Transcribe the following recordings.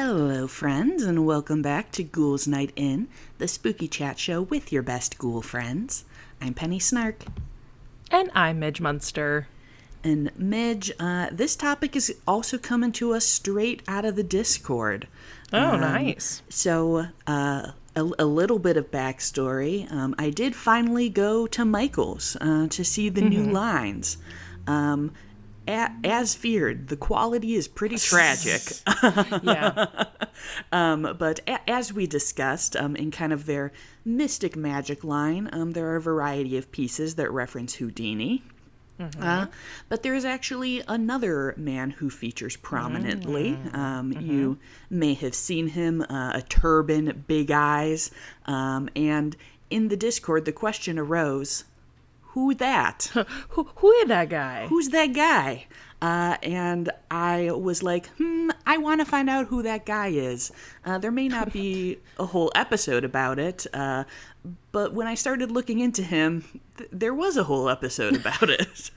Hello, friends, and welcome back to Ghouls Night In, the spooky chat show with your best ghoul friends. I'm Penny Snark. And I'm Midge Munster. And Midge, this topic is also coming to us straight out of the Discord. Oh, nice. So, a little bit of backstory. I did finally go to Michael's to see the new lines. As feared, the quality is pretty tragic. Yeah. But as we discussed, in kind of their mystic magic line, there are a variety of pieces that reference Houdini. But there is actually another man who features prominently. You may have seen him, a turban, big eyes. And in the Discord, the question arose, who that? Who is that guy? Who's that guy? And I was like, I want to find out who that guy is. There may not be a whole episode about it, but when I started looking into him, there was a whole episode about it.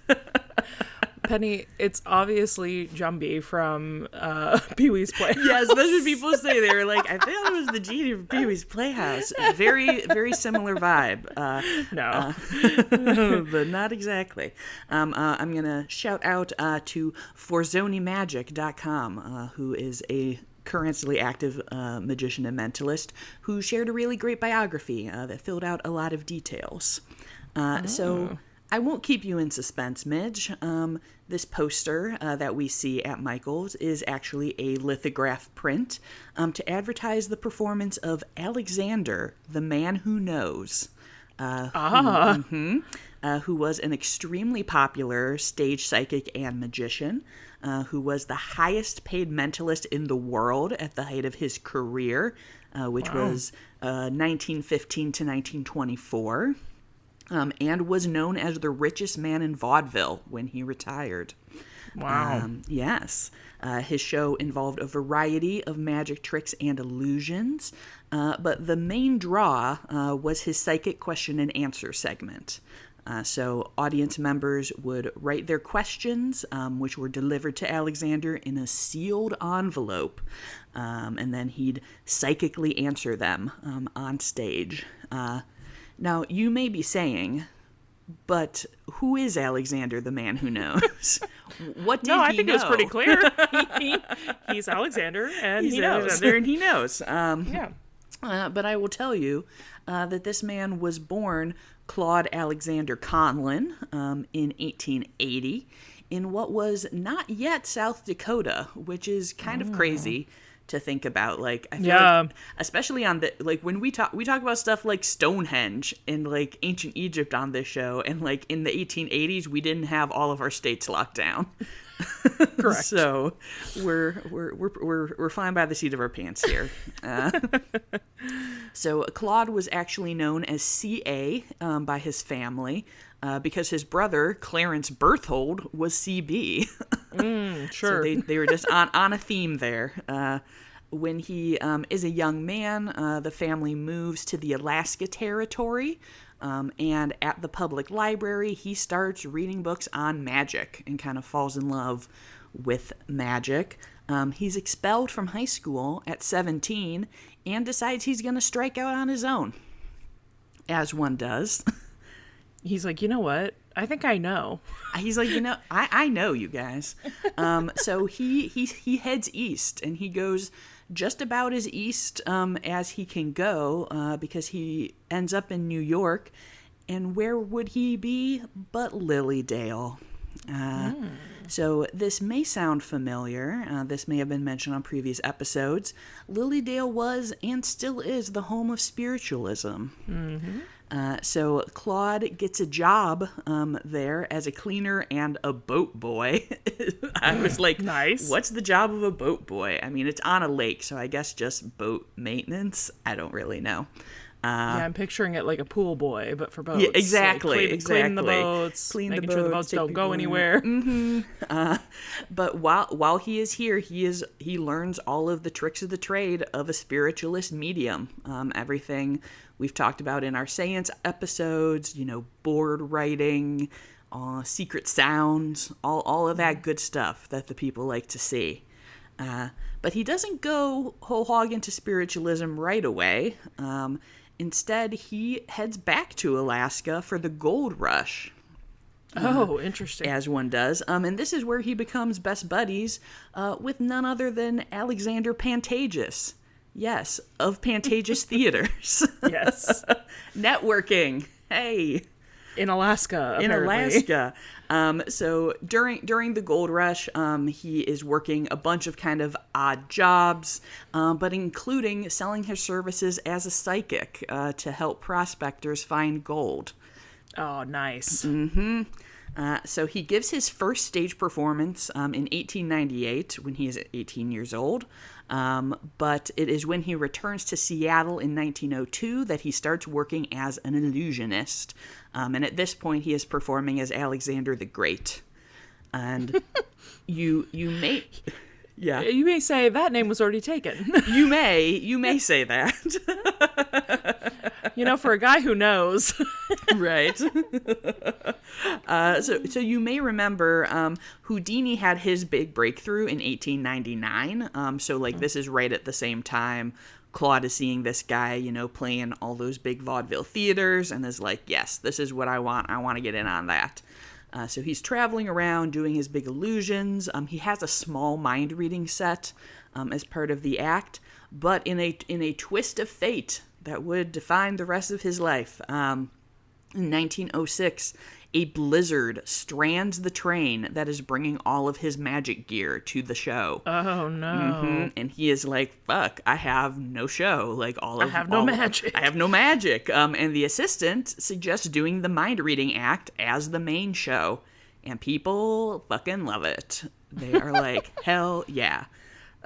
Penny, it's obviously Jumbie from Pee-wee's Playhouse. Yes, that's what people say. They were like, I think it was the genie from Pee-wee's Playhouse. Very, very similar vibe. No. But not exactly. I'm going to shout out to forzonimagic.com, who is a currently active magician and mentalist who shared a really great biography that filled out a lot of details. So I won't keep you in suspense, Midge. This poster that we see at Michael's is actually a lithograph print to advertise the performance of Alexander, the Man Who Knows, who was an extremely popular stage psychic and magician, who was the highest paid mentalist in the world at the height of his career, which was 1915 to 1924. And was known as the richest man in vaudeville when he retired. Wow. Yes. His show involved a variety of magic tricks and illusions, but the main draw was his psychic question and answer segment. So audience members would write their questions, which were delivered to Alexander in a sealed envelope, and then he'd psychically answer them on stage. Now, you may be saying, but who is Alexander, the Man Who Knows? What did he know? I think it was pretty clear. He's Alexander, and he knows. Alexander, and he knows. Yeah. But I will tell you that this man was born Claude Alexander Conlin in 1880 in what was not yet South Dakota, which is kind of crazy to think about. Like, I feel like, especially on the, like, when we talk about stuff like Stonehenge and like ancient Egypt on this show, and like in the 1880s we didn't have all of our states locked down. Correct. So we're flying by the seat of our pants here. So Claude was actually known as CA by his family because his brother Clarence Berthold was CB. Sure. So they were just on a theme there. When he is a young man, the family moves to the Alaska Territory, and at the public library, he starts reading books on magic and kind of falls in love with magic. He's expelled from high school at 17 and decides he's going to strike out on his own, as one does. He's like, you know what? I think I know. He's like, I know you guys. So he heads east, and he goes just about as east as he can go because he ends up in New York. And where would he be but Lilydale? So this may sound familiar. This may have been mentioned on previous episodes. Lilydale was and still is the home of spiritualism. So Claude gets a job there as a cleaner and a boat boy. I was like, nice. What's the job of a boat boy? I mean, it's on a lake, so I guess just boat maintenance. I don't really know. Yeah, I'm picturing it like a pool boy, but for boats. Yeah, exactly. Like cleaning the boats, making sure the boats don't go anywhere. But while he is here, he learns all of the tricks of the trade of a spiritualist medium. Everything we've talked about in our seance episodes, board writing, secret sounds, all of that good stuff that the people like to see. But he doesn't go whole hog into spiritualism right away. Instead, he heads back to Alaska for the gold rush. Oh, interesting. As one does. And this is where he becomes best buddies with none other than Alexander Pantages. Yes, of Pantages Theaters. Yes. Networking. Hey. In Alaska, apparently. In Alaska. So during the gold rush, he is working a bunch of kind of odd jobs, but including selling his services as a psychic to help prospectors find gold. Oh, nice. So he gives his first stage performance in 1898 when he is 18 years old. But it is when he returns to Seattle in 1902 that he starts working as an illusionist. And at this point, he is performing as Alexander the Great. And you may... Yeah. You may say that name was already taken. You may say that. For a guy who knows. Right. So you may remember Houdini had his big breakthrough in 1899. This is right at the same time Claude is seeing this guy, playing all those big vaudeville theaters and is like, yes, this is what I want. I want to get in on that. So he's traveling around doing his big illusions. He has a small mind reading set as part of the act, but in a twist of fate that would define the rest of his life. In 1906, a blizzard strands the train that is bringing all of his magic gear to the show. Oh, no. And he is like, fuck, I have no show. I have no magic. I have no magic. And the assistant suggests doing the mind reading act as the main show. And people fucking love it. They are like, hell yeah.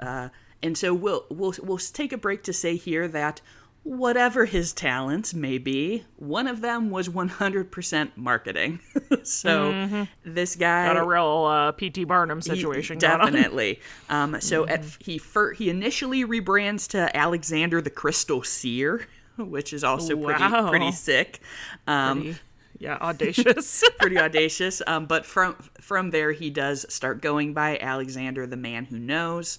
And so we'll take a break to say here that whatever his talents may be, one of them was 100% marketing. So this guy got a real P.T. Barnum situation going on. Definitely. He initially rebrands to Alexander the Crystal Seer, which is also pretty sick. Audacious. Pretty audacious. But from there, he does start going by Alexander the Man Who Knows.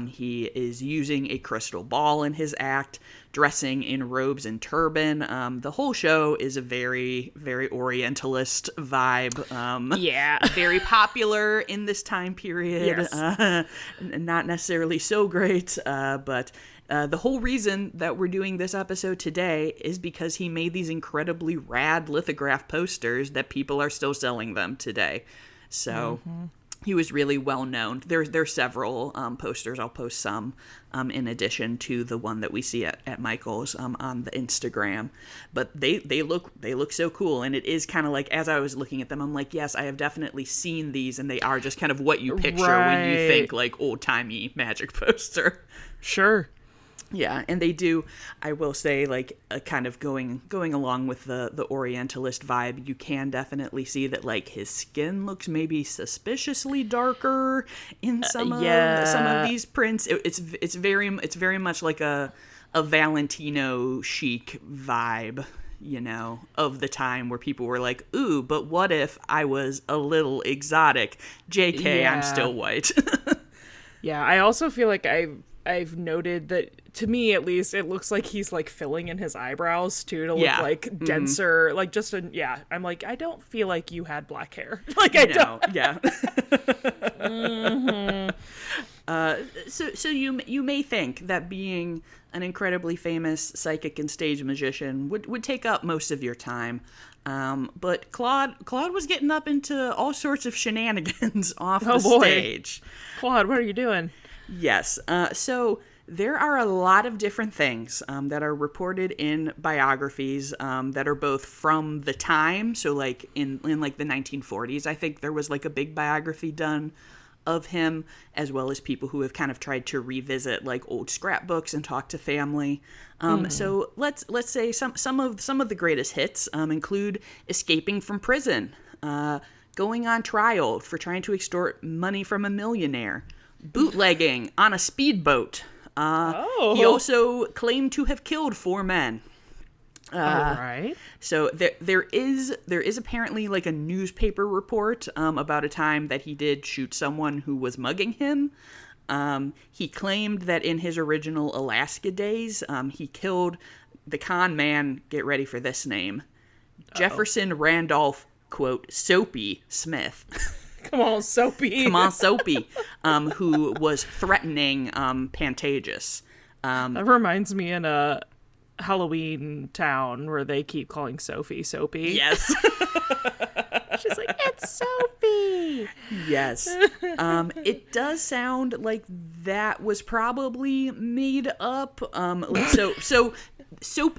He is using a crystal ball in his act, dressing in robes and turban. The whole show is a very, very Orientalist vibe. Very popular in this time period. Yes. Not necessarily so great, but the whole reason that we're doing this episode today is because he made these incredibly rad lithograph posters that people are still selling them today. So... He was really well known. There's several posters. I'll post some in addition to the one that we see at Michael's on the Instagram. But they look so cool, and it is kind of like, as I was looking at them, I'm like, yes, I have definitely seen these, and they are just kind of what you picture when you think like old timey magic poster. Sure. Yeah, and they do, I will say, like, kind of going along with the Orientalist vibe, you can definitely see that, like, his skin looks maybe suspiciously darker in some of these prints. It's very much like a Valentino chic vibe, of the time where people were like, ooh, but what if I was a little exotic? JK, I'm still white. Yeah, I also feel like I've noted that, to me at least, it looks like he's like filling in his eyebrows too to look like denser, like just I'm like, I don't feel like you had black hair. Like I don't. Yeah. So you may think that being an incredibly famous psychic and stage magician would take up most of your time. But Claude was getting up into all sorts of shenanigans off the stage. Claude, what are you doing? Yes. So there are a lot of different things that are reported in biographies that are both from the time. So like in like the 1940s, I think there was like a big biography done of him, as well as people who have kind of tried to revisit like old scrapbooks and talk to family. So let's say some of the greatest hits include escaping from prison, going on trial for trying to extort money from a millionaire, bootlegging on a speedboat. He also claimed to have killed 4 men. All right. So there is apparently like a newspaper report about a time that he did shoot someone who was mugging him. He claimed that in his original Alaska days, he killed the con man, get ready for this name, Jefferson Randolph, quote, Soapy Smith. Come on, Soapy. Come on, Soapy. Who was threatening Pantages. That reminds me in a Halloween town where they keep calling Sophie Soapy. Yes. She's like, it's Soapy. Yes. It does sound like that was probably made up.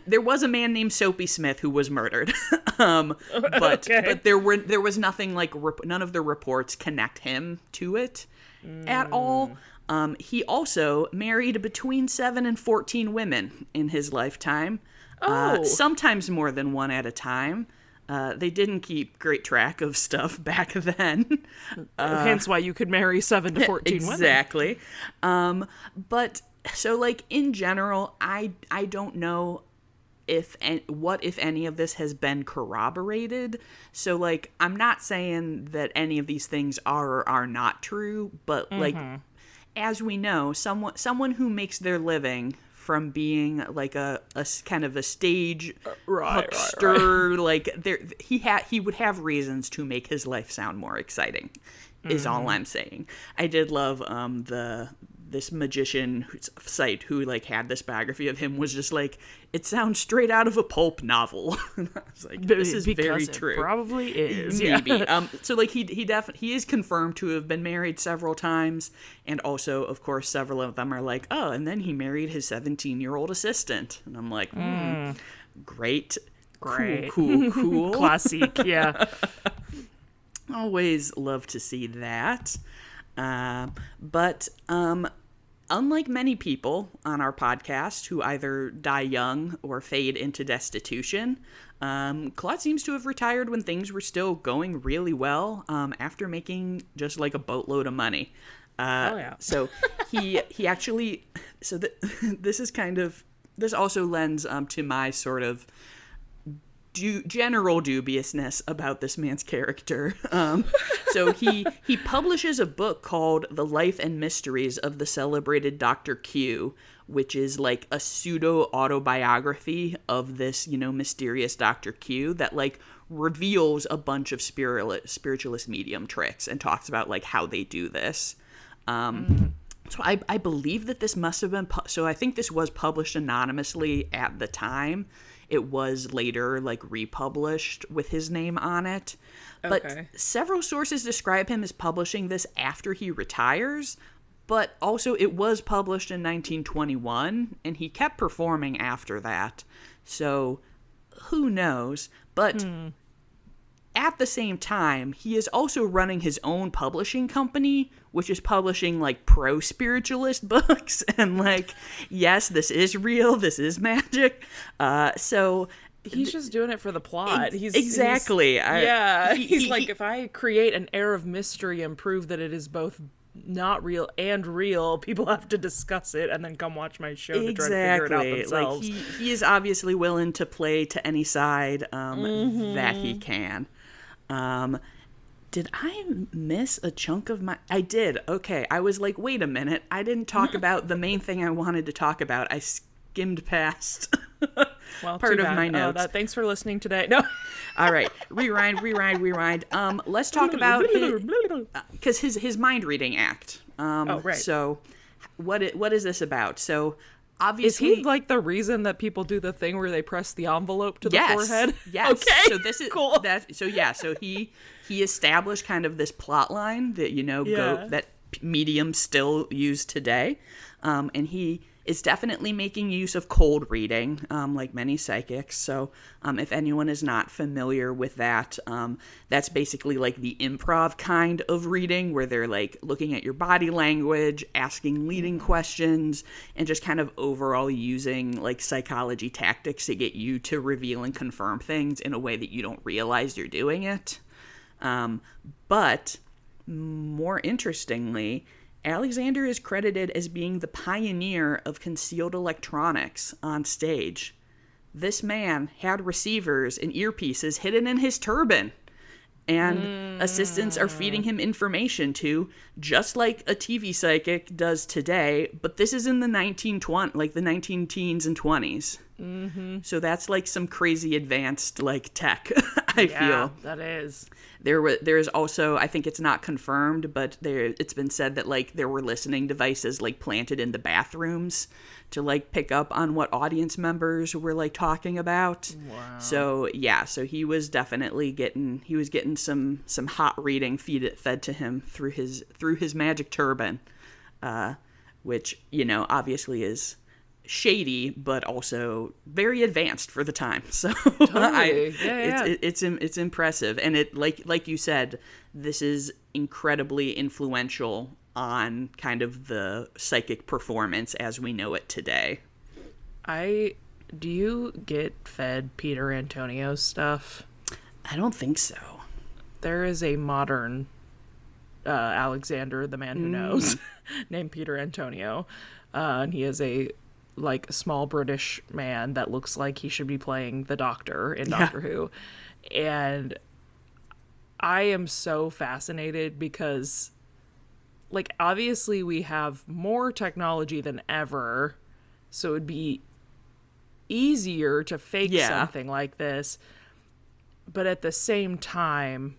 There was a man named Soapy Smith who was murdered. But there was nothing like none of the reports connect him to it at all. He also married between 7 and 14 women in his lifetime. Sometimes more than one at a time. They didn't keep great track of stuff back then. Hence why you could marry 7 to 14 women. Exactly. But so like in general, I don't know if any of this has been corroborated. So like I'm not saying that any of these things are or are not true, but like as we know, someone who makes their living from being like a kind of a stage huckster, like he would have reasons to make his life sound more exciting, is all I'm saying. I did love this magician site who like had this biography of him was just like, it sounds straight out of a pulp novel. And I was like, this is very true. It probably is. Maybe. So like he is confirmed to have been married several times, and also of course several of them are like, oh, and then he married his 17-year-old assistant, and I'm like, great. Cool. Classic. Yeah. Always love to see that. But unlike many people on our podcast who either die young or fade into destitution, Claude seems to have retired when things were still going really well, after making just like a boatload of money. So he actually, this also lends to my sort of general dubiousness about this man's character. So he publishes a book called The Life and Mysteries of the Celebrated Dr. Q, which is like a pseudo autobiography of this, mysterious Dr. Q that like reveals a bunch of spiritualist medium tricks and talks about like how they do this. So I believe that this must have been, so I think this was published anonymously at the time. It was later like republished with his name on it. But several sources describe him as publishing this after he retires, but also it was published in 1921 and he kept performing after that. So who knows? But at the same time, he is also running his own publishing company, which is publishing like pro-spiritualist books. And like, yes, this is real. This is magic. So he's just doing it for the plot. Exactly. He's like, if I create an air of mystery and prove that it is both not real and real, people have to discuss it and then come watch my show to try to figure it out themselves. Like he is obviously willing to play to any side that he can. Did I miss a chunk of my... I did. Okay. I was like, wait a minute. I didn't talk about the main thing I wanted to talk about. I skimmed past part of my notes. Thanks for listening today. No. All right. Rewind. Let's talk about his mind reading act. So what is this about? So obviously, is he like the reason that people do the thing where they press the envelope to the forehead? Yes. Okay. So this is cool. So he established kind of this plot line that that mediums still use today, and he is definitely making use of cold reading, like many psychics. So if anyone is not familiar with that, that's basically like the improv kind of reading where they're like looking at your body language, asking leading questions, and just kind of overall using like psychology tactics to get you to reveal and confirm things in a way that you don't realize you're doing it. But more interestingly, Alexander is credited as being the pioneer of concealed electronics on stage. This man had receivers and earpieces hidden in his turban. And assistants are feeding him information too, just like a TV psychic does today. But this is in the 19 teens and 20s. Mm-hmm. So that's like some crazy advanced like tech. I feel that is. There is also, I think it's not confirmed, but it's been said that like there were listening devices like planted in the bathrooms to like pick up on what audience members were like talking about. Wow. So so he was definitely getting some hot reading fed to him through his magic turban, which obviously is shady but also very advanced for the time. So totally. it's impressive, and it like you said, this is incredibly influential on kind of the psychic performance as we know it today. Do you get fed Peter Antonio's stuff? I don't think so. There is a modern Alexander, the man who knows, named Peter Antonio, and he is a like small British man that looks like he should be playing the Doctor in Doctor Who. And I am so fascinated because like obviously we have more technology than ever, so it'd be easier to fake something like this. But at the same time,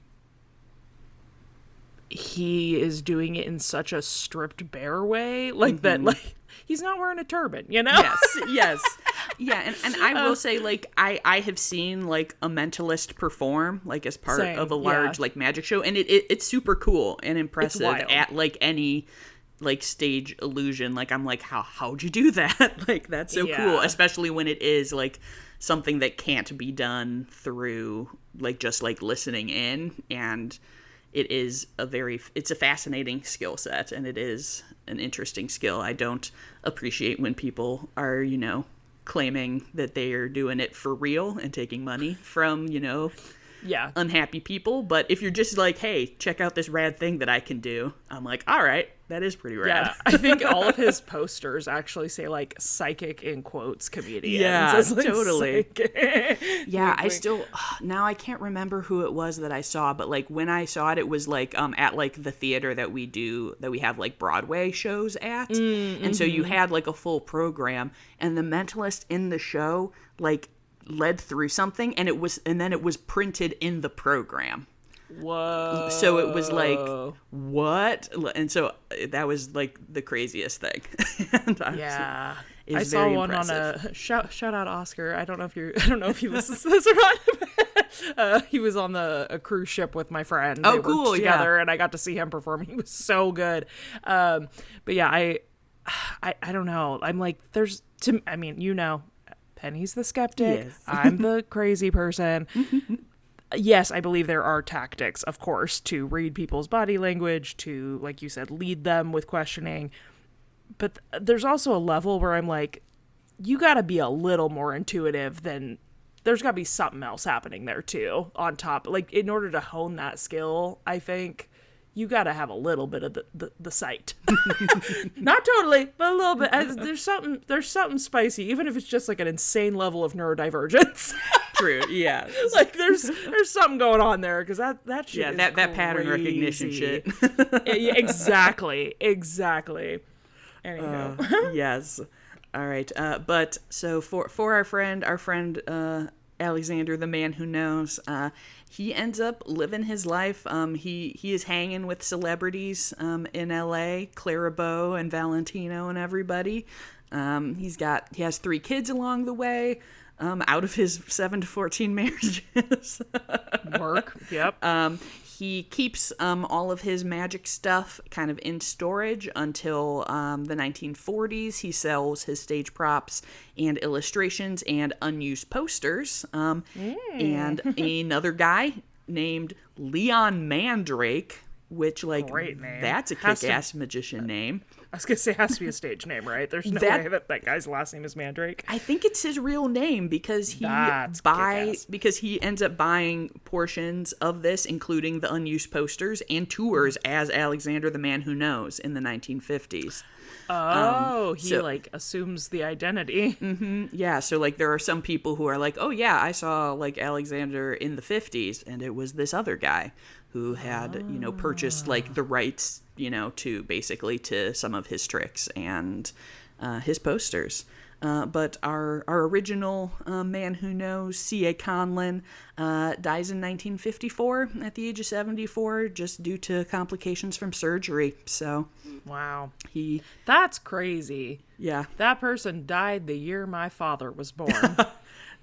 he is doing it in such a stripped bare way, like that, like he's not wearing a turban, Yes. Yeah, and I will say, like, I have seen, like, a mentalist perform, like, as part of a large, like, magic show, and it's super cool and impressive at, like, any, like, stage illusion. Like, I'm like, how'd you do that? Like, that's so cool, especially when it is, like, something that can't be done through, like, just, like, listening in, and it's a fascinating skill set, and it is an interesting skill. I don't appreciate when people are, claiming that they are doing it for real and taking money from, unhappy people. But if you're just like, hey, check out this rad thing that I can do, I'm like, all right, that is pretty rad. Yeah, I think all of his posters actually say like psychic in quotes comedian. Yeah, like, totally. Yeah, I still, now I can't remember who it was that I saw, but like when I saw it, it was like at like the theater that we have like Broadway shows at. And so you had like a full program, and the mentalist in the show like led through something, and then it was printed in the program. Whoa. So it was like, what? And so that was like the craziest thing. And I was saw very one impressive. on a shout out Oscar. I don't know if he listens to this or not. He was on a cruise ship with my friend. Oh, they cool. Worked together, and I got to see him perform. He was so good. But yeah, I don't know. I'm like, Penny's the skeptic. Yes. I'm the crazy person. Yes, I believe there are tactics, of course, to read people's body language, to, like you said, lead them with questioning. But there's also a level where I'm like, you got to be a little more intuitive than, there's got to be something else happening there too, on top. Like, in order to hone that skill, I think you got to have a little bit of the sight. Not totally, but a little bit. There's something spicy, even if it's just like an insane level of neurodivergence. True, yeah. Like there's something going on there, because that shit is that crazy. pattern recognition shit. Yeah, exactly. Anyhow. Yes. All right. But so for our friend Alexander, the man who knows, he ends up living his life. He is hanging with celebrities in LA, Clara Bow and Valentino and everybody. He has 3 kids along the way. Out of his 7 to 14 marriages. Work, yep. He keeps all of his magic stuff kind of in storage until the 1940s. He sells his stage props and illustrations and unused posters. And another guy named Leon Mandrake, which, like, great name. that's a kick-ass magician name. was going to say it has to be a stage name, right? There's no way that guy's last name is Mandrake. I think it's his real name because he ends up buying portions of this, including the unused posters and tours as Alexander the Man Who Knows in the 1950s. Oh, he like assumes the identity. Mm-hmm, yeah, so like there are some people who are like, oh yeah, I saw like Alexander in the 50s, and it was this other guy who had, purchased like the rights, to some of his tricks and his posters. But our original Man Who Knows, C.A. Conlon, dies in 1954 at the age of 74 just due to complications from surgery. So, wow. That's crazy. Yeah. That person died the year my father was born.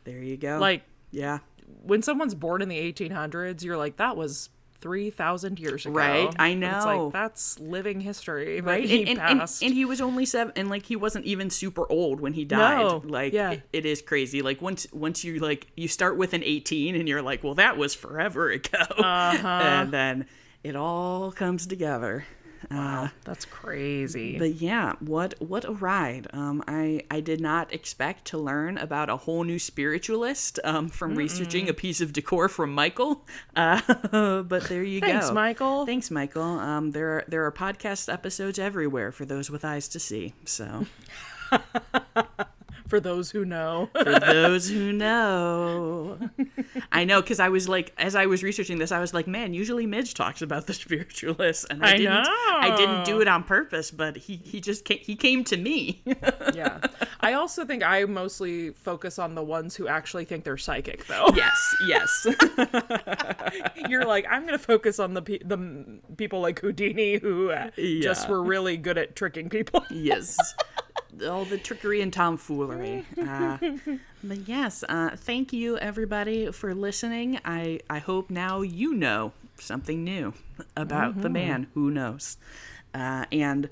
There you go. Like, yeah. When someone's born in the 1800s, you're like, that was 3,000 years ago. Right, I know. But it's like, that's living history. Right, he passed. And he was only 7, and like he wasn't even super old when he died. No, like, yeah. it is crazy. Like once you like you start with an 18, and you're like, well, that was forever ago, and then it all comes together. Wow, that's crazy. But yeah, what a ride. I did not expect to learn about a whole new spiritualist from researching a piece of decor from Michael. But there you go. Thanks, Michael. Thanks, Michael. There are podcast episodes everywhere for those with eyes to see. So. For those who know. For those who know. I know, because I was like, as I was researching this, I was like, man, usually Midge talks about the spiritualists, and I didn't do it on purpose, but he just came to me. Yeah. I also think I mostly focus on the ones who actually think they're psychic, though. Yes. You're like, I'm going to focus on the people like Houdini who just were really good at tricking people. Yes. All the trickery and tomfoolery. But yes, thank you everybody for listening. I hope now you know something new about the Man Who Knows. And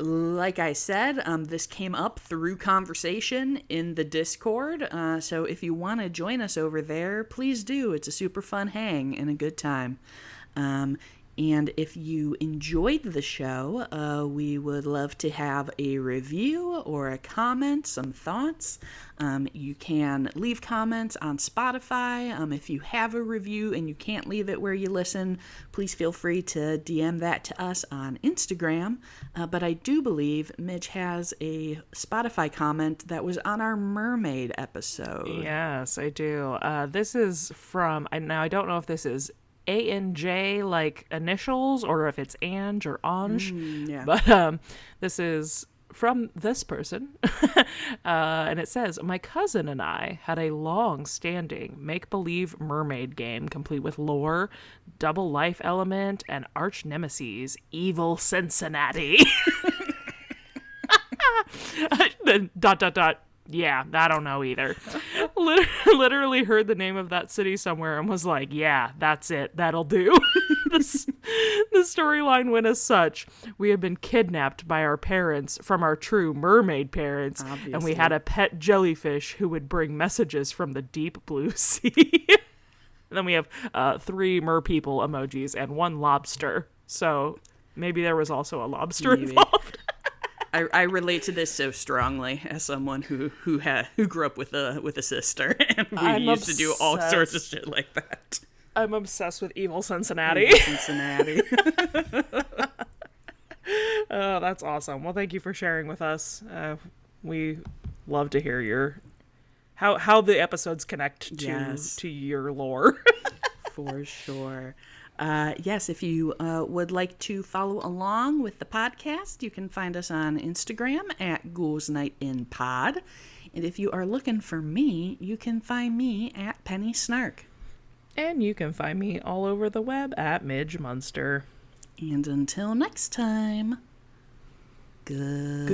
like I said, this came up through conversation in the Discord. So if you want to join us over there, please do. It's a super fun hang and a good time. And if you enjoyed the show, we would love to have a review or a comment, some thoughts. You can leave comments on Spotify. If you have a review and you can't leave it where you listen, please feel free to DM that to us on Instagram. But I do believe Midge has a Spotify comment that was on our mermaid episode. Yes, I do. This is from, now I don't know if this is ANJ like initials or if it's Ange or Ange, but this is from this person, and it says, my cousin and I had a long-standing make-believe mermaid game complete with lore, double life element, and arch nemesis, evil Cincinnati. Then ... Yeah, I don't know either. Literally heard the name of that city somewhere and was like, yeah, that's it. That'll do. The storyline went as such. We had been kidnapped by our parents from our true mermaid parents. Obviously. And we had a pet jellyfish who would bring messages from the deep blue sea. And then we have 3 merpeople emojis and 1 lobster. So maybe there was also a lobster involved. I relate to this so strongly as someone who grew up with a sister and who used to do all sorts of shit like that. I'm obsessed with evil Cincinnati. Oh, that's awesome. Well, thank you for sharing with us. We love to hear your how the episodes connect to your lore. For sure. Yes, if you would like to follow along with the podcast, you can find us on Instagram at Ghouls Night In Pod. And if you are looking for me, you can find me at Penny Snark. And you can find me all over the web at Midge Munster. And until next time, good.